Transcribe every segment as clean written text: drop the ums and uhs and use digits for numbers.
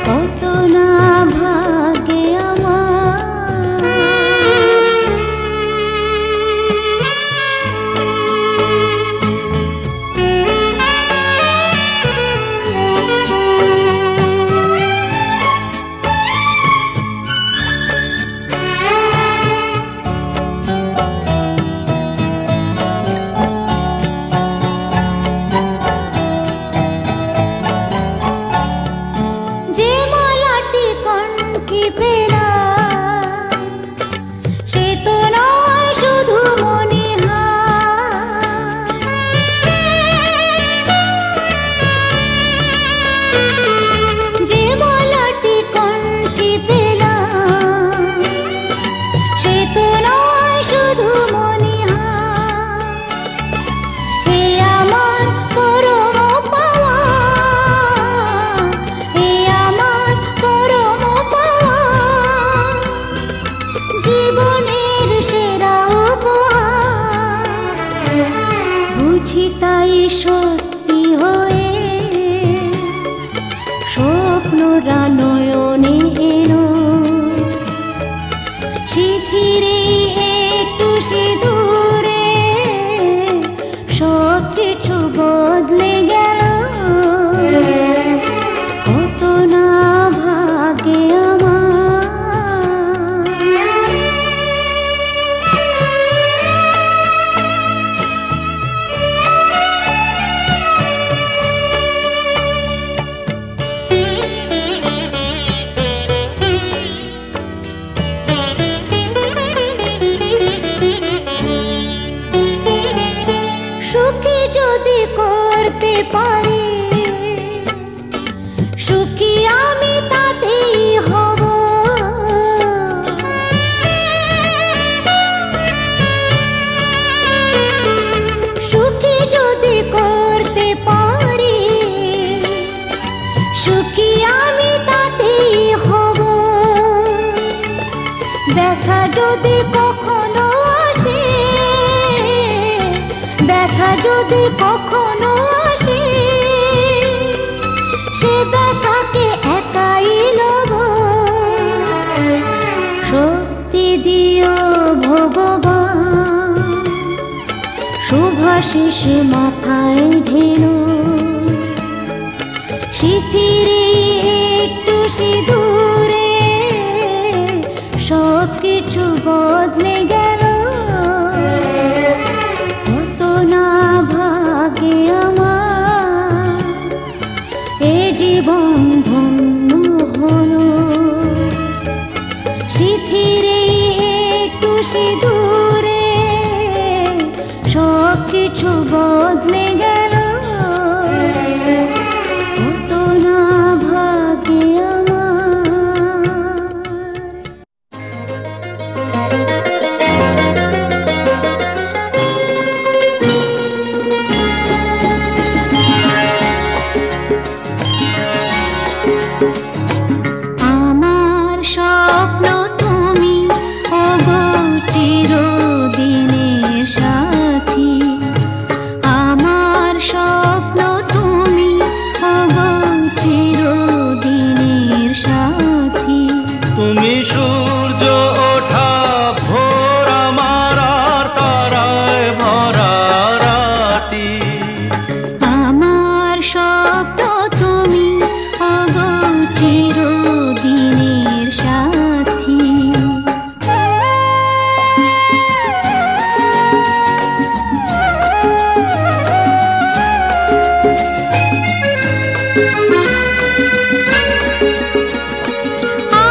কত না ভাগে আমার সত্যি হয়ে স্বপ্নরা নয়নে এলো, শিথিরে একটু সিঁদুরে সব কিছু বদলে গেল। কত না ভাগে সুখী যদি করতে পারি, সুখী আমি তাতেই হব। সুখী যদি করতে পারি, সুখী আমি তাতেই হব। ব্যথা যদি কখনো আসে, ব্যথা যদি কখনো আসে, সে ব্যথাকে একাই লব। শক্তি দিও ভগবান, শুভাশিস মাথায় ঢেলো, শিথিরে একটু সিঁদুরে সব কিছু বদলে গেল। কত না ভাগে আমার এ জীবন ধন্য হলো, শিথিরে একটু সিঁদুরে সব কিছু বদলে গেল। কত না ভাগে আমার স্বপ্ন তুমি ওগো চিরদিনের সাথী। আমার স্বপ্ন তুমি ওগো চিরদিনের সাথী। তুমি সূর্য ওঠা ভোর আমার আর তারায় ভরা রাতি। আমার স্বপ্ন তুমি ওগো চিরদিনের সাথী।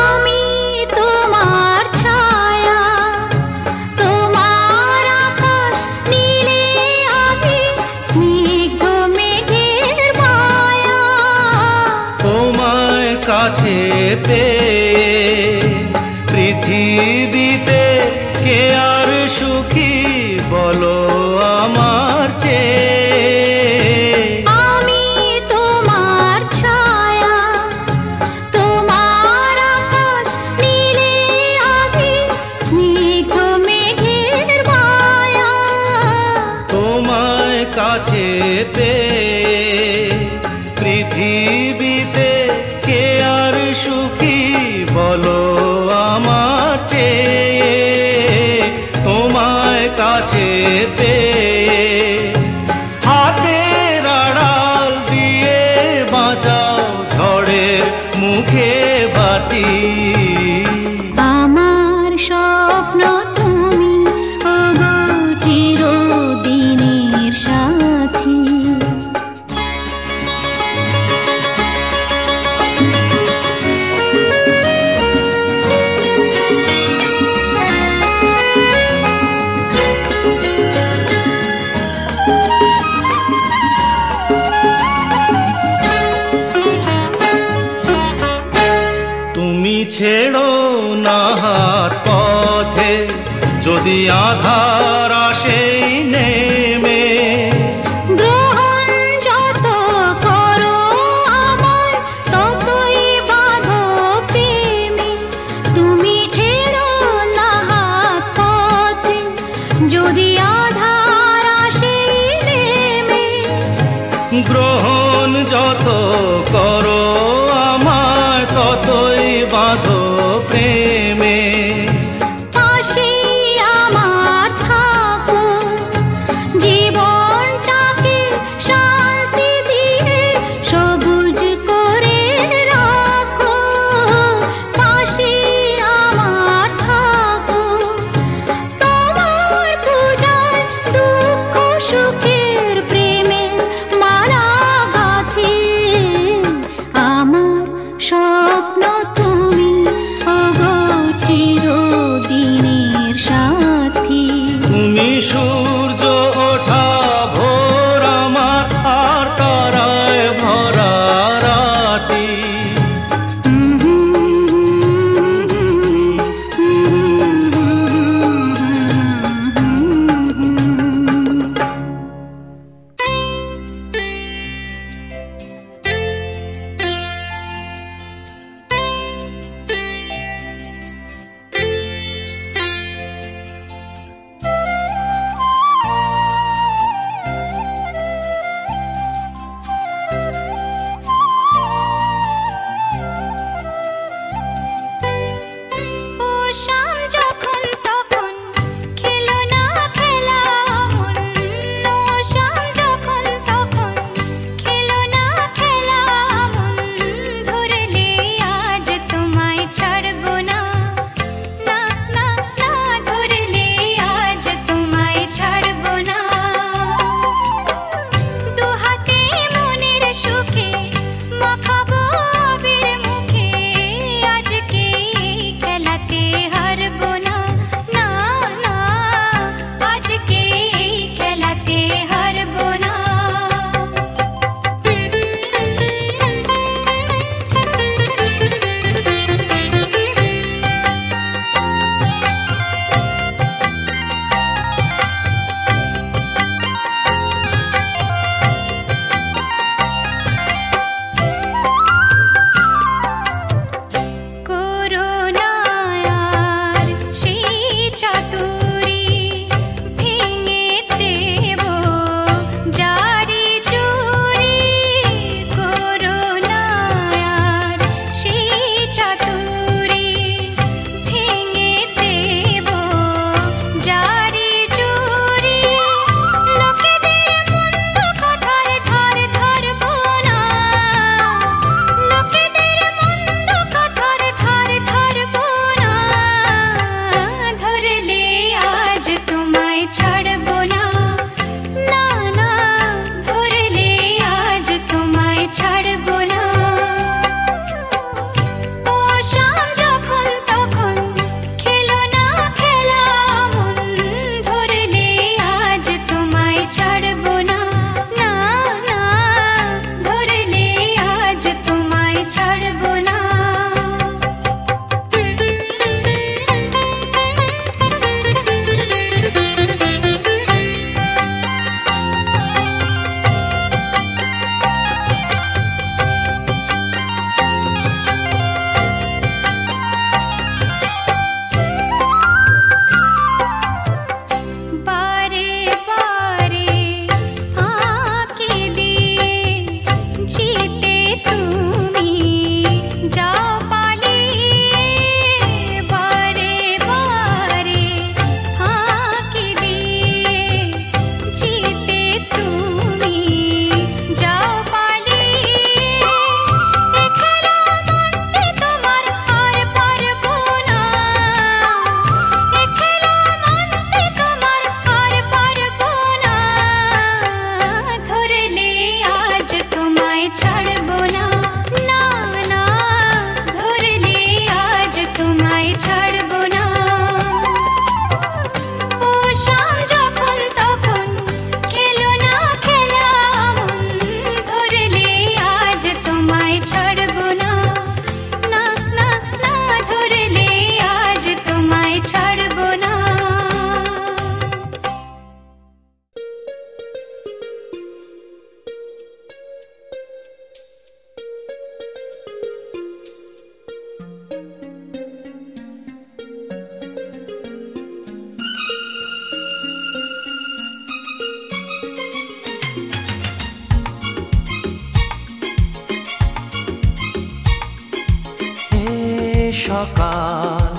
আমি তোমার ছায়া, তোমার আকাশ নীলে আভি, স্নিগ্ধ মেঘের মায়া। তোমায় কাছে পেয়ে পৃথিবীতে কে আর সুখী বলো আমার চেয়ে। আমি তোমার ছায়া, তোমার আকাশ নীলে আভি, স্নিগ্ধ মেঘের মায়া। তোমায় কাছে পেয়ে পৃথিবীতে কে আর সুখী বলো আমার চেয়ে। তোমায় কাছে পেয়ে হাতের আড়াল দিয়ে বাঁচাও ঝড়ের মুখে বাতি। আমার স্বপ্ন তুমি ওগো চিরদিনের সাথী। তুমি ছেড়ো না হাত পথে যদি আধার আসে নেমে। গ্রহণ যত করো আমায় ততই বাঁধো প্রেমে। তুমি ছেড়ো না হাত পথে যদি আধার আসে নেমে। গ্রহণ যত করো আমায় ততই বাঁধো প্রেমে। পাশে আমার থাকো, জীবনটাকে শান্তি দিয়ে সবুজ করে রাখো। পাশে আমার থাকো, তোমার পূজায় দুঃখ সুখের প্রেমের মালা গাঁথি। আমার স্বপ্ন তুমি ওগো সকাল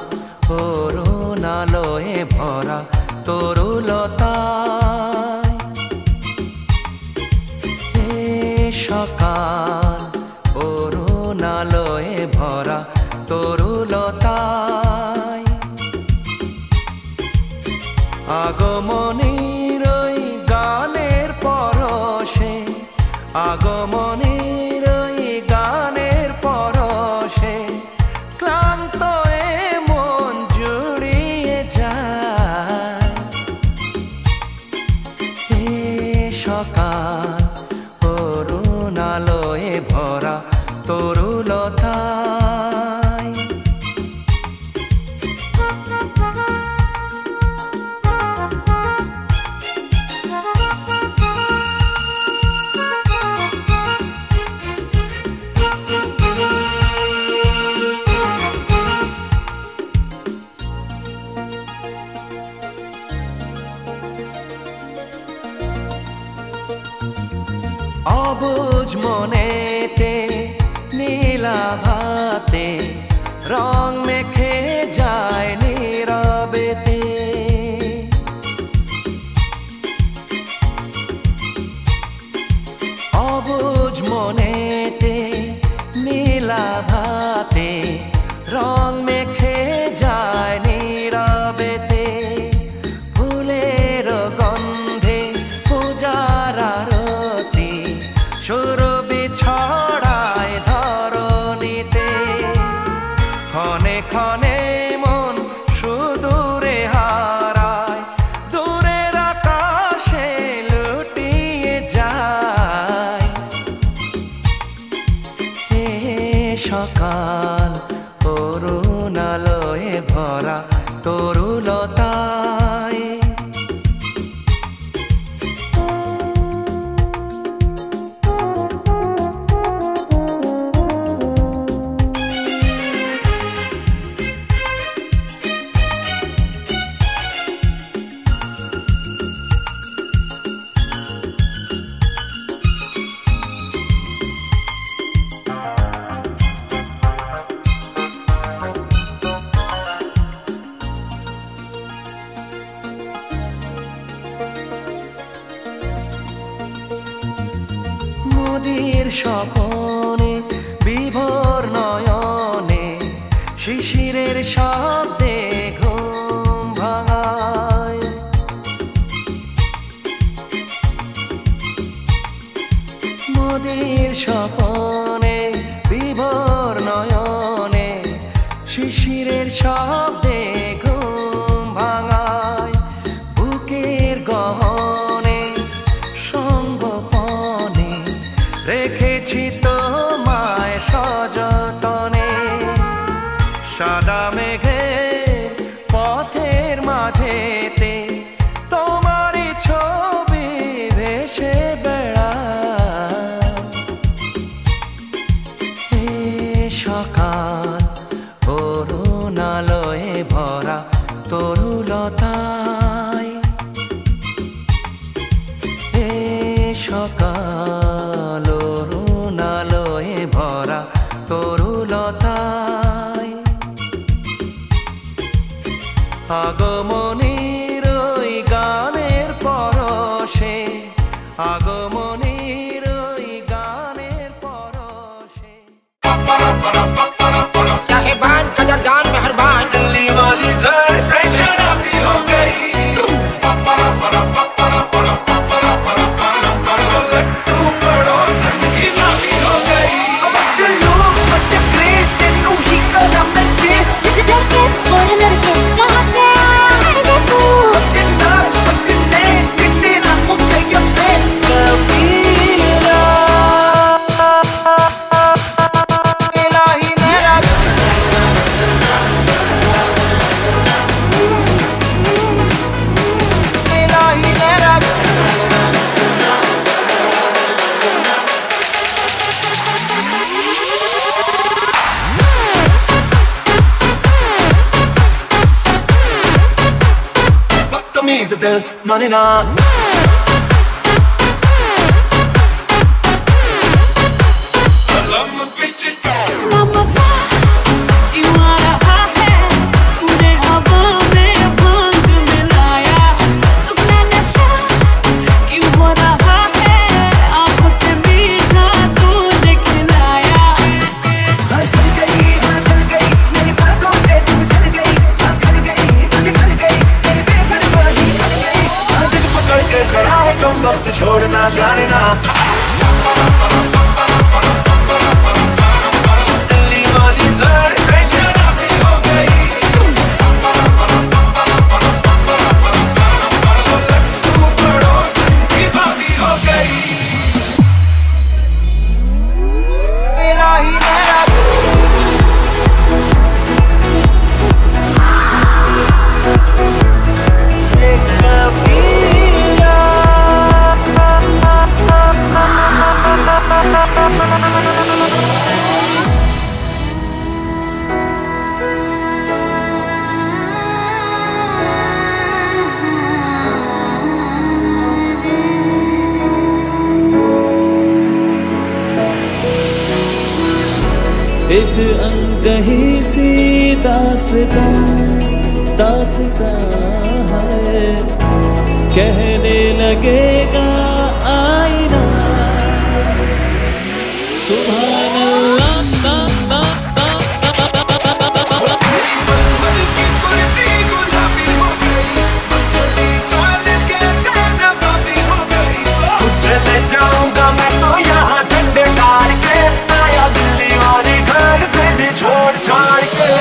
অরুণালয়ে ভরা তরুলতায়, এ সকাল অরুণালয়ে ভরা তরুলতায়, আগমনীর ওই গানের পরশে, আগমনীর ওই গানের পরশে ক্লান্ত এ মন জুড়িয়ে যায়। এ সকাল অরুণালয়ে ভরা তরুলতায়, অবুঝ মনেতে নীলাভাতে রং মেখে যায় নীরবেতে, অবুঝ মনেতে নীলাভাতে রং মেখে যায় নীরবেতে, ফুলের গন্ধে পূজার আরতি সুরভি ছড়ায় ধরণীতে, ক্ষণে ক্ষণে মন সুদূরে হারায়, দূরের আকাশে লুটিয়ে যায়। এ সকাল অরুণালয়ে ভরা তরুলতায়, নদীর স্বপনে বিভোর নয়নে শিশিরের শব্দে ঘুম ভাঙায়, নদীর স্বপনে বিভোর নয়নে শিশিরের শব্দে ঘুম ভাঙায়, বুকের গহনে সঙ্গপনে রেখেছি তোমায় সযতনে, সাদা মেঘের পথের মাঝেতে তোমারই ছবি ভেসে বেড়ায়। এ সকাল অরুণালয়ে ভরা তরুলতায়, এ সকাল অরুণালয়ে ভরা তরুলতায়, আগমনীর ওই গানের পরশে, আগমনীর ওই গানের পরশে। साहिबान कदरदान मेहरबान दिल्ली वाली गर्ल फ्रेशन अभी हो गई, लट्टू पड़ोसन की नामी हो गई। लोग बट क्रेज तेनू ही कदम में चेस, लड़के और लड़के कहाँ से आए देखो, नाच पकने कितने ना मुझे ये पे कबीरा इलाही मेरा इलाही मेरा बदतमीज दिल माने ना सलाम पिच Namasa, you wanna तुम वक्त छोड़ना जाने ना दिल्ली वाली लड़के शराबी हो गई लट्टू पड़ोसन की भाभी हो गई मेरा ही मेरा एक अनकही सी दास्तां है कहने लगेगा आईना सुभान अल्लाह चले जाऊंगा मैं तो यहाँ झंडे गाड़ के आया दिल्ली वाली घर से भी छोड़ छाड़ के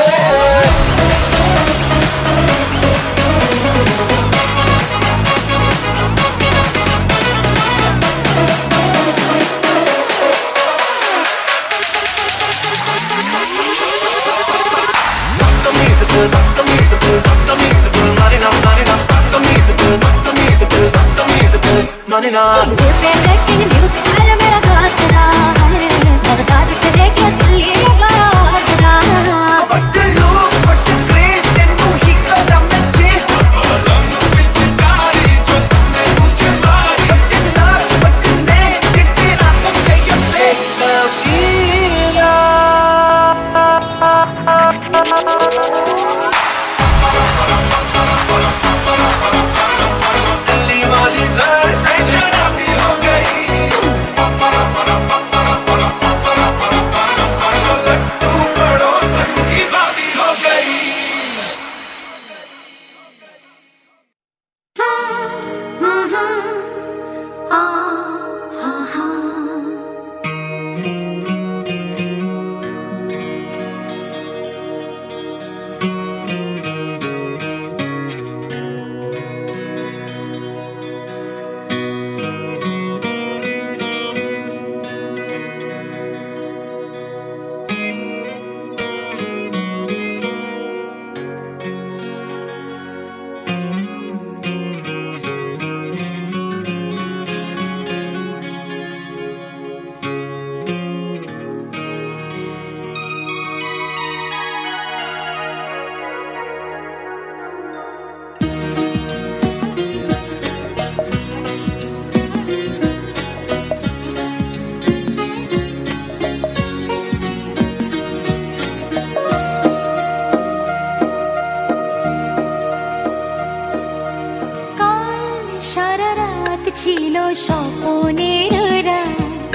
ছিল স্বপ্নের রাত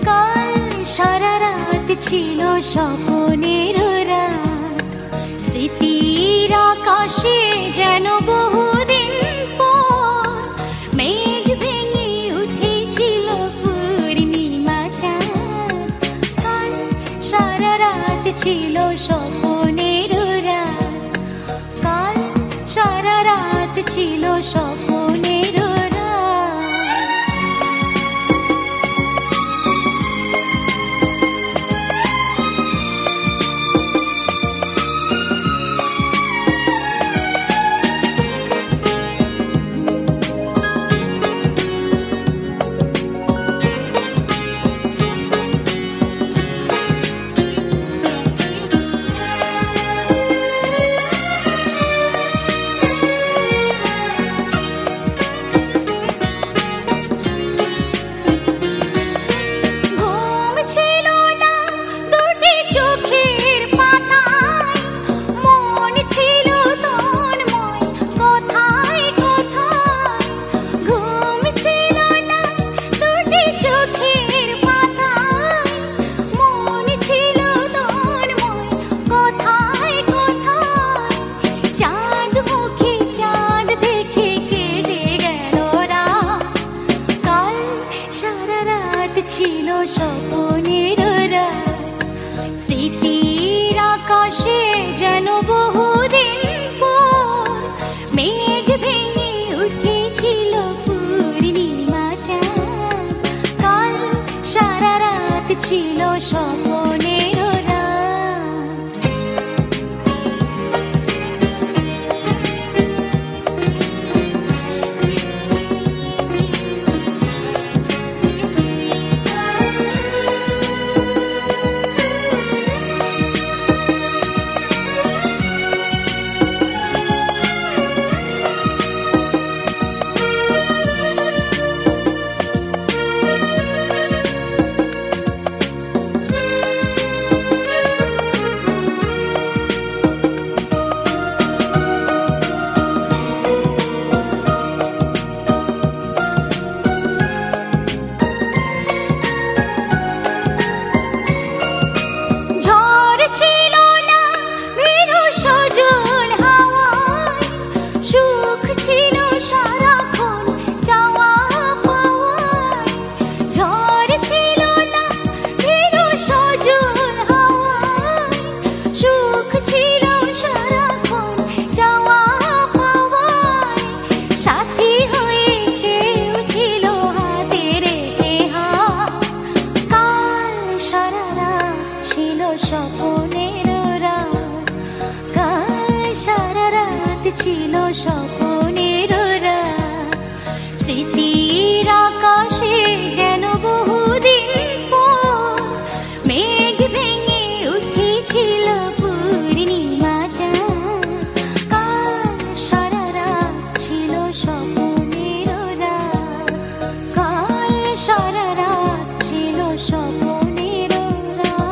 কাল সারা রাত ছিল স্বপ্নের রাত স্মৃতির আকাশে যেন বহুদিন পর মেঘ ভেঙে উঠেছিল পূর্ণিমা চাঁদ কাল সারা রাত ছিল স্বপ্নের রাত কাল সারা রাত ছিল স্বপ্নের রাত ছিল স্বপ্নের রাত, স্মৃতির আকাশে যেন বহুদিন পর মেঘ ভেঙে উঠেছিল পূর্ণিমা চাঁদ। কাল সারা রাত ছিল স্বপ্নের রাত। ছিল স্বপ্নের রাত, স্মৃতির আকাশে যেন বহুদিন পর মেঘ ভেঙে উঠেছিল পূর্ণিমা চাঁদ। কাল সারা রাত ছিল স্বপ্নের রাত, কাল সারা রাত ছিল স্বপ্নের রাত।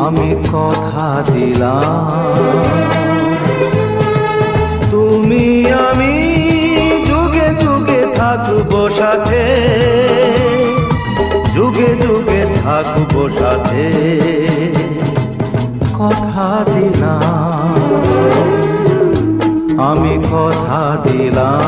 আমি কথা দিলাম, তুমি আমি যুগে যুগে থাকবো সাথে, যুগে যুগে থাকবো সাথে। কথা দিলাম, আমি কথা দিলাম।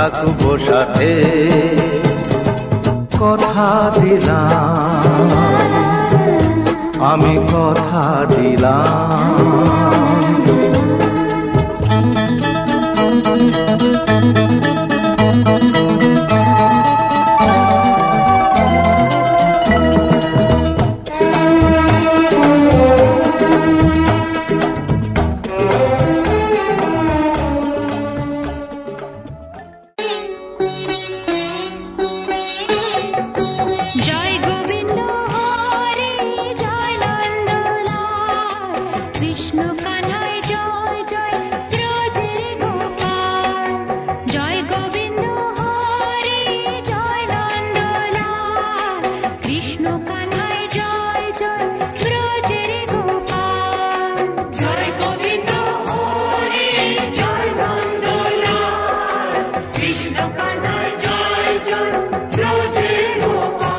থাকবো সাথে, কথা দিলাম, আমি কথা দিলাম। জয় গোবিন্দ হরে জয় নন্দলাল কৃষ্ণ কানাই জয় জয় ব্রজের গোপাল জয় গোবিন্দ হরে জয় নন্দলাল কৃষ্ণ কানাই জয় জয় ব্রজের গোপাল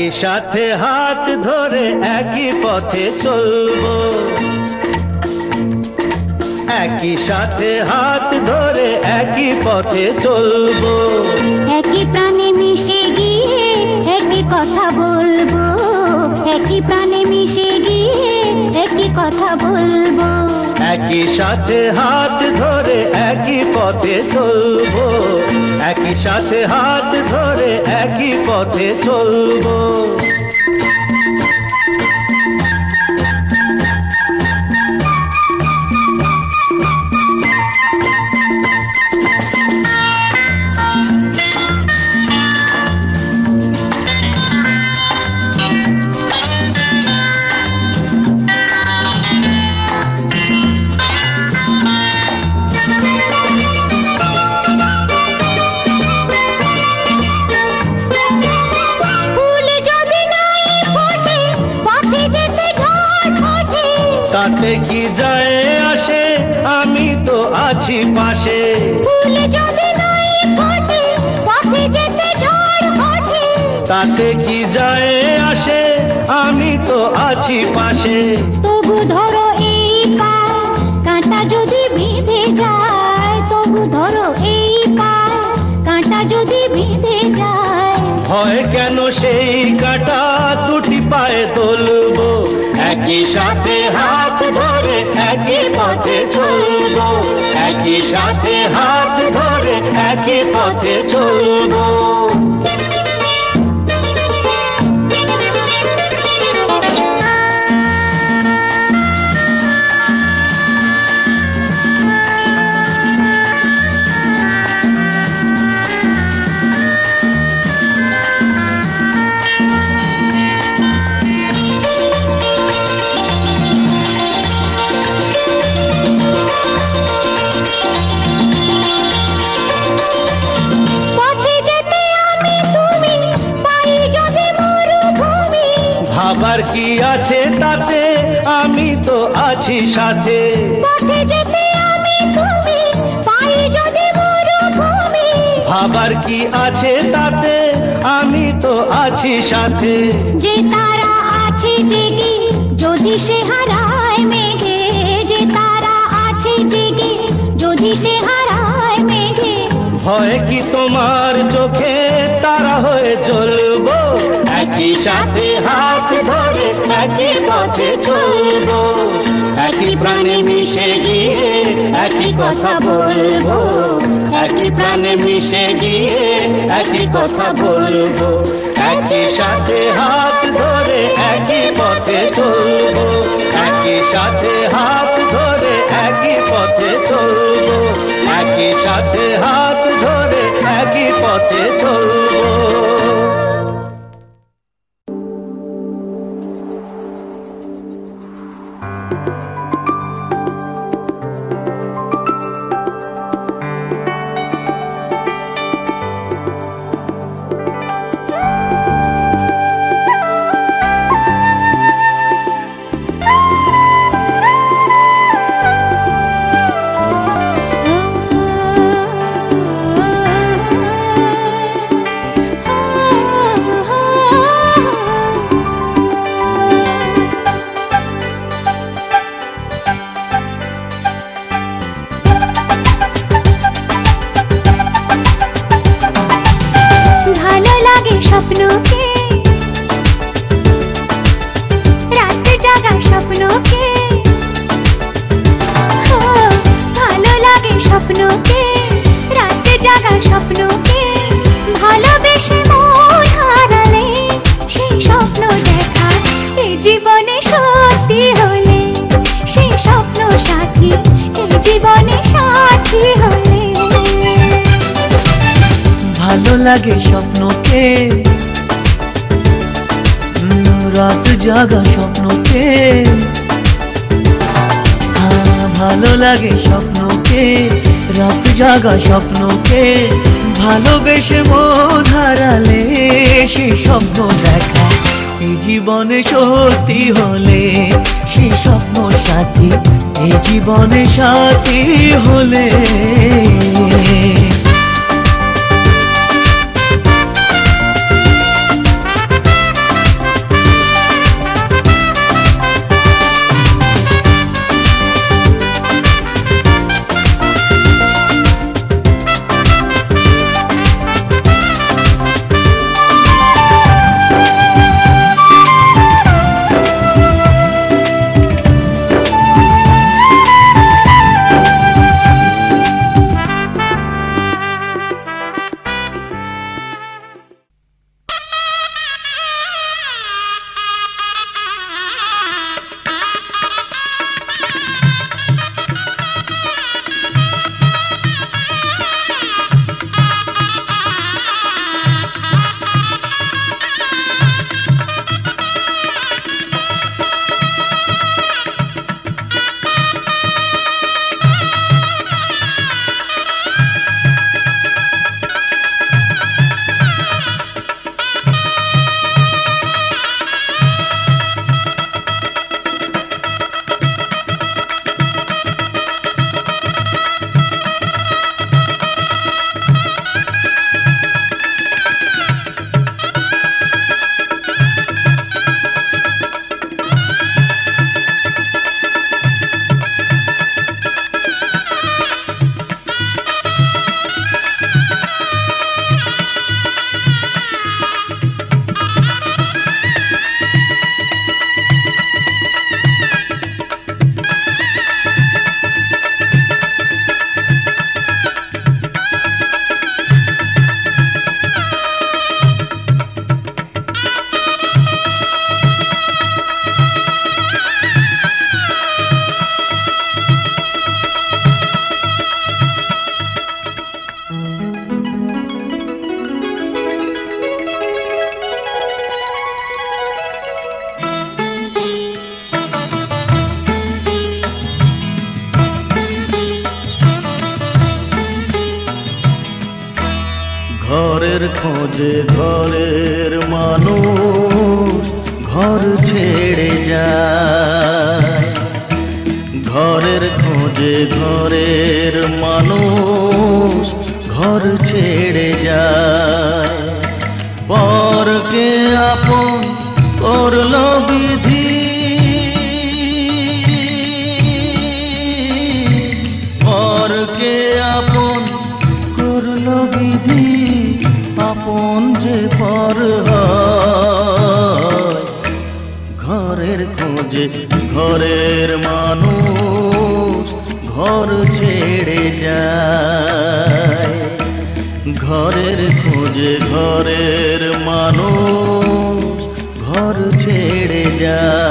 একই সাথে হাত ধরে একই পথে চলবো, একই সাথে হাত ধরে একই পথে চলবো, একই প্রাণে মিশে গিয়ে একই কথা বলবো, একই প্রাণে মিশে গিয়ে একই কথা বলবো, একই সাথে হাত ধরে একই পথে চলবো, একই সাথে হাত ধরে একই পথে চলবো। তাতে কি যায় আসে, আমি তো আছি পাশে। ফুল যদি নাই ফোটে পথে যেতে ঝড় ওঠে, তাতে কি যায় আসে, আমি তো আছি পাশে। তবু ধরো এই পায় কাঁটা যদি বেঁধে যায়, তবু ধরো এই পায় কাঁটা যদি বেঁধে যায়, হয় কেন সেই কাঁটা দুটি পায়ে তুলবো, একই সাথে হাত ধরে একই পথে চলবো, একই সাথে হাত ধরে একই পথে চলবো। ভাবার কি আছে তাতে, আমি তো আছি সাথে। পথে যেতে আমি তুমি পাই যদি মরুভূমি, ভাবার কি আছে তাতে, আমি তো আছি সাথে। যে তারা আছে জেগে যদি সে হারায় মেঘে, যে তারা আছে জেগে যদি সে হারায় মেঘে, হয় কি তোমার চোখে তারা হয়ে চলবো, একই সাথে হাত ধরে একই পথে চলবো, একই প্রাণে মিশে গিয়ে একই কথা বলবো, একই প্রাণে মিশে গিয়ে একই কথা বলবো, একই সাথে হাত ধরে একই পথে চলবো, একই সাথে হাত ধরে একই পথে চলবো, একই সাথে হাত ধরে একই পথে চলবো। স্বপ্নকে রাত জাগা স্বপ্নকে, ভালো লাগে স্বপ্নকে রাত জাগা স্বপ্নকে, ভালোবেসে মন হারালে সেই স্বপ্ন দেখা এই জীবনে সত্যি হলে, সেই স্বপ্ন সাথী এই জীবনে সাথী হলে। ভালো লাগে স্বপ্নকে রাত জাগা স্বপ্নকে, ভালো লাগে স্বপ্নকে রাত জাগা স্বপ্নকে, ভালোবেসে মন হারালে সেই স্বপ্ন দেখা এই জীবনে সত্যি হলে, সেই স্বপ্ন সাথী এই জীবনে সাথী হলে। ঘরের খোঁজে ঘরের মানুষ ঘর ছেড়ে যায়, ঘরের খোঁজে ঘরের মানুষ ঘর ছেড়ে যায়। পরকে আপন করলো বিধি, পরকে আপন করলো বিধি, আপন যে পর হয়। ঘরের খোঁজে ঘরের মানুষ ঘর ছেড়ে যায়, ঘরের খোঁজে ঘরের মানুষ ঘর ছেড়ে যায়।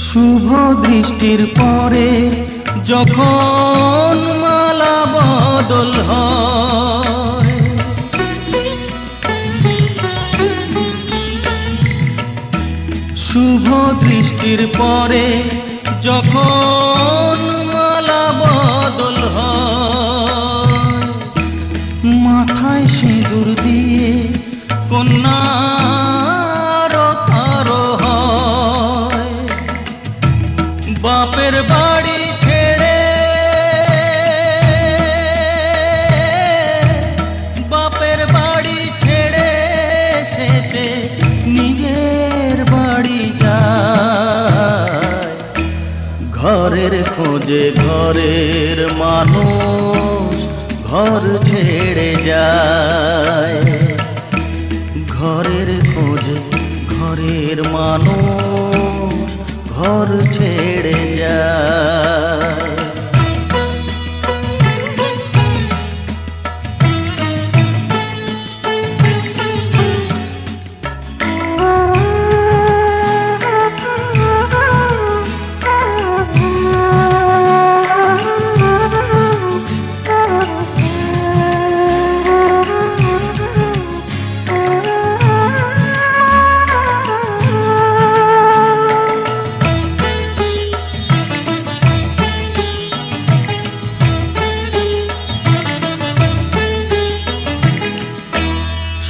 শুভ দৃষ্টির পরে যখন মালা বদল হয়, শুভ দৃষ্টির পরে যখন মালা বদল হয়, মাথায় সিঁদুর দিয়ে কন্যা বাপের বাড়ি ছেড়ে, বাপের বাড়ি ছেড়ে শেষে নিজের বাড়ি যায়। ঘরের খোঁজে ঘরের মানুষ ঘর ছেড়ে যায়, ঘরের খোঁজে ঘরের মানুষ ঘর ছেড়ে যায়।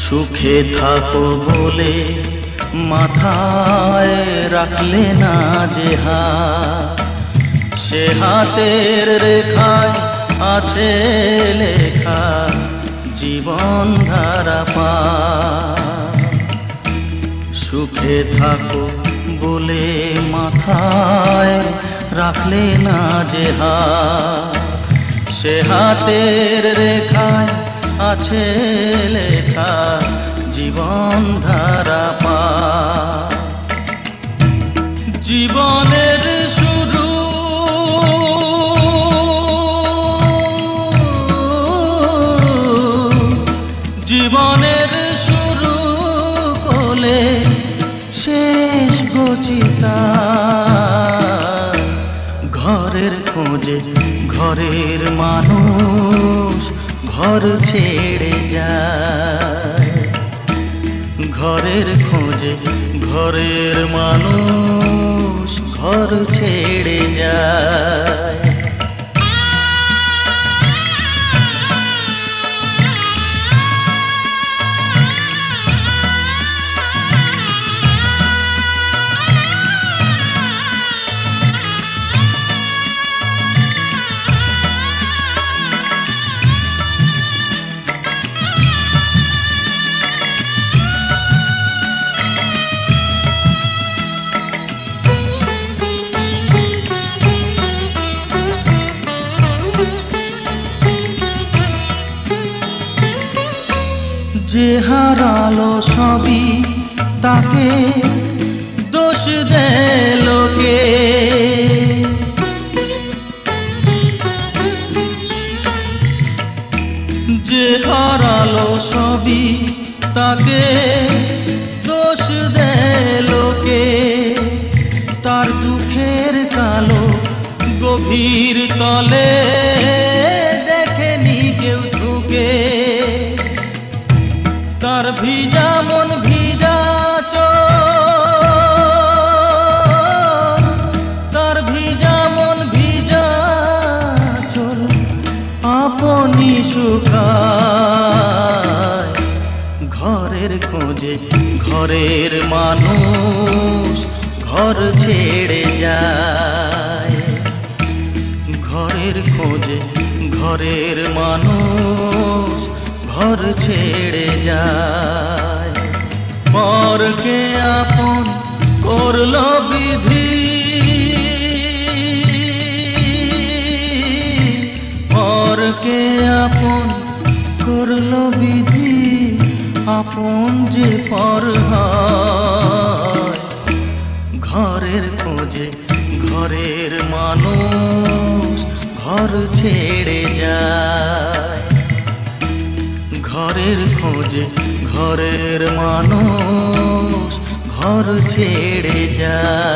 সুখে থাকো বলে মাথায় রাখলে না যে হাত, সে হাতের রেখায় আছে লেখা জীবন ধারা পা। সুখে থাকো বলে মাথায় রাখলে না যে হাত, সে হাতের রেখায় আছে লেখা জীবন ধারা পা। জীবনের শুরু জীবনের শুরু কোলে শেষ গচিতা। ঘরের খোঁজে ঘরের মানুষ ঘর ছেড়ে যায়, ঘরের খোঁজে ঘরের মানুষ ঘর ছেড়ে যায়। যে হারালো সবই তাকে দোষ দেয় লোকে, নদীর তলে দেখেনি কেউ ঝুঁকে, তার ভিজা মন ভিজা চোখ, তার ভিজা মন ভিজা চোখ আপনি শুকায়। ঘরের খোঁজে ঘরের মানুষ ঘর ছেড়ে যায়, ঘরের খোঁজে ঘরের মানুষ ঘর ছেড়ে যায়। পরকে আপন করলো বিধি, পরকে আপন করলো বিধি, আপন যে পর হয়। ঘরের খোঁজে ঘরের মানুষ ঘর ছেড়ে যায়, ঘরের খোঁজে ঘরের মানুষ ঘর ছেড়ে যায়।